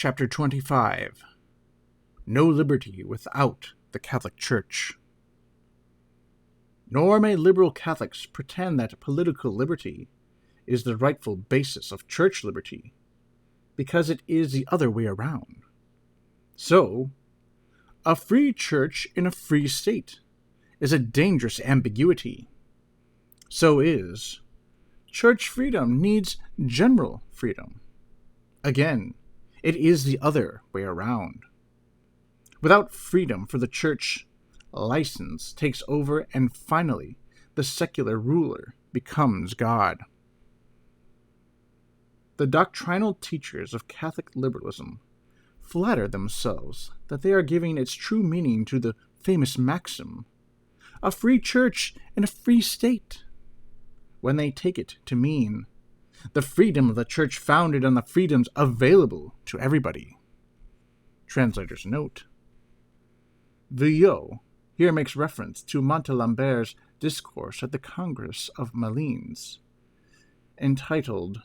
Chapter 25. No Liberty Without the Catholic Church. Nor may liberal Catholics pretend that political liberty is the rightful basis of church liberty, because it is the other way around. So, a free church in a free state is a dangerous ambiguity. So is church freedom needs general freedom. Again, it is the other way around. Without freedom for the church, license takes over, and finally, the secular ruler becomes God. The doctrinal teachers of Catholic liberalism flatter themselves that they are giving its true meaning to the famous maxim, a free church in a free state, when they take it to mean the freedom of the church founded on the freedoms available to everybody. Translator's note. Veuillot here makes reference to Montalembert's discourse at the Congress of Malines, entitled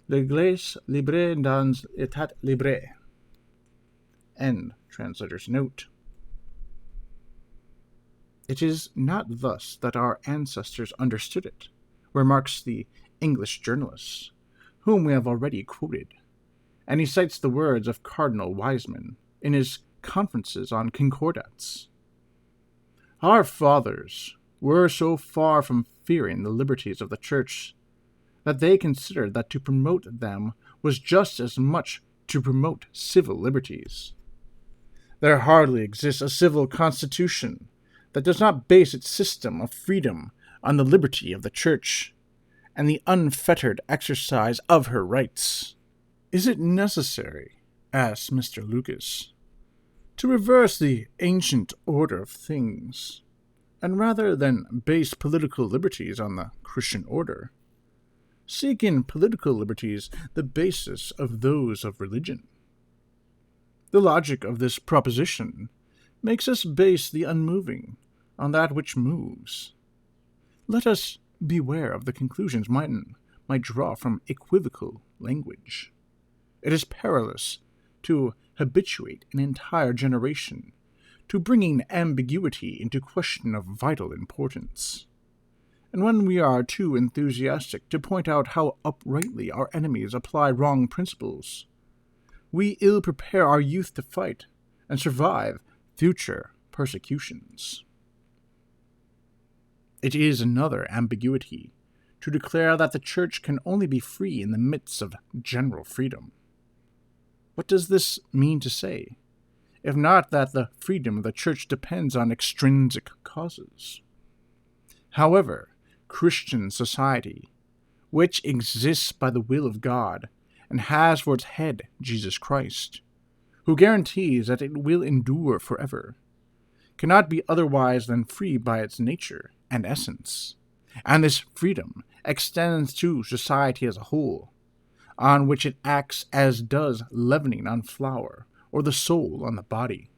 L'Église libre dans l'état libre. End translator's note. It is not thus that our ancestors understood it, remarks the English journalist, whom we have already quoted, and he cites the words of Cardinal Wiseman in his Conferences on Concordats. Our fathers were so far from fearing the liberties of the Church that they considered that to promote them was just as much to promote civil liberties. There hardly exists a civil constitution that does not base its system of freedom on the liberty of the Church and the unfettered exercise of her rights. Is it necessary, asks Mr. Lucas, to reverse the ancient order of things, and rather than base political liberties on the Christian order, seek in political liberties the basis of those of religion? The logic of this proposition makes us base the unmoving on that which moves. Let us beware of the conclusions one might draw from equivocal language. It is perilous to habituate an entire generation to bringing ambiguity into question of vital importance. And when we are too enthusiastic to point out how uprightly our enemies apply wrong principles, we ill prepare our youth to fight and survive future persecutions. It is another ambiguity to declare that the Church can only be free in the midst of general freedom. What does this mean to say, if not that the freedom of the Church depends on extrinsic causes? However, Christian society, which exists by the will of God and has for its head Jesus Christ, who guarantees that it will endure forever, cannot be otherwise than free by its nature and essence, and this freedom extends to society as a whole, on which it acts as does leavening on flour or the soul on the body.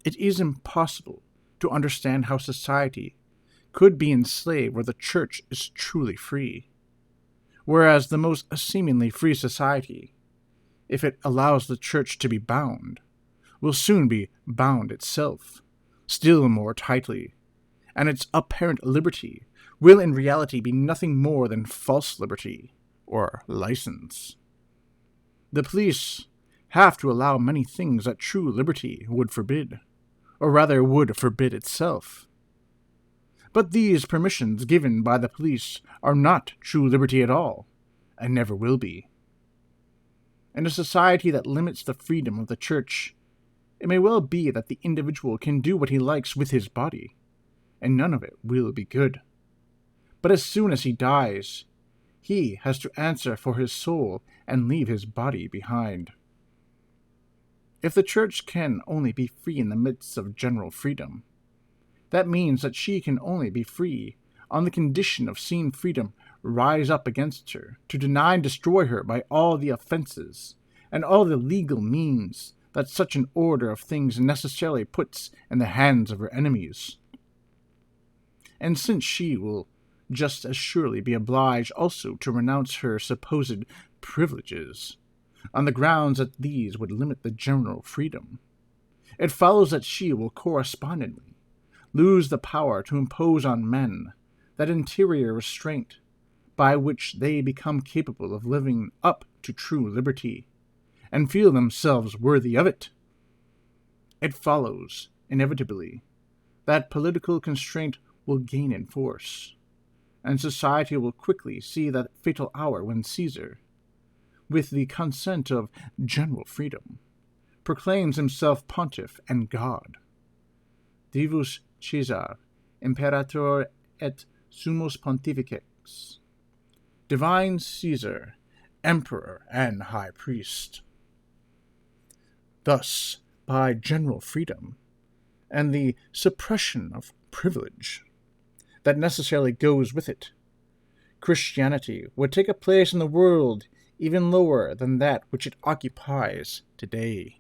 It is impossible to understand how society could be enslaved where the Church is truly free, whereas the most seemingly free society, if it allows the Church to be bound, will soon be bound itself, still more tightly, and its apparent liberty will in reality be nothing more than false liberty, or license. The police have to allow many things that true liberty would forbid, or rather would forbid itself. But these permissions given by the police are not true liberty at all, and never will be. In a society that limits the freedom of the Church, it may well be that the individual can do what he likes with his body, and none of it will be good. But as soon as he dies, he has to answer for his soul and leave his body behind. If the Church can only be free in the midst of general freedom, that means that she can only be free on the condition of seeing freedom rise up against her, to deny and destroy her by all the offenses and all the legal means that such an order of things necessarily puts in the hands of her enemies. And since she will just as surely be obliged also to renounce her supposed privileges, on the grounds that these would limit the general freedom. It follows that she will correspondingly lose the power to impose on men that interior restraint by which they become capable of living up to true liberty, and feel themselves worthy of it. It follows, inevitably, that political constraint will gain in force, and society will quickly see that fatal hour when Caesar, with the consent of general freedom, proclaims himself pontiff and god. Divus Caesar, imperator et summus pontifex. Divine Caesar, emperor and high priest. Thus, by general freedom, and the suppression of privilege that necessarily goes with it, Christianity would take a place in the world even lower than that which it occupies today.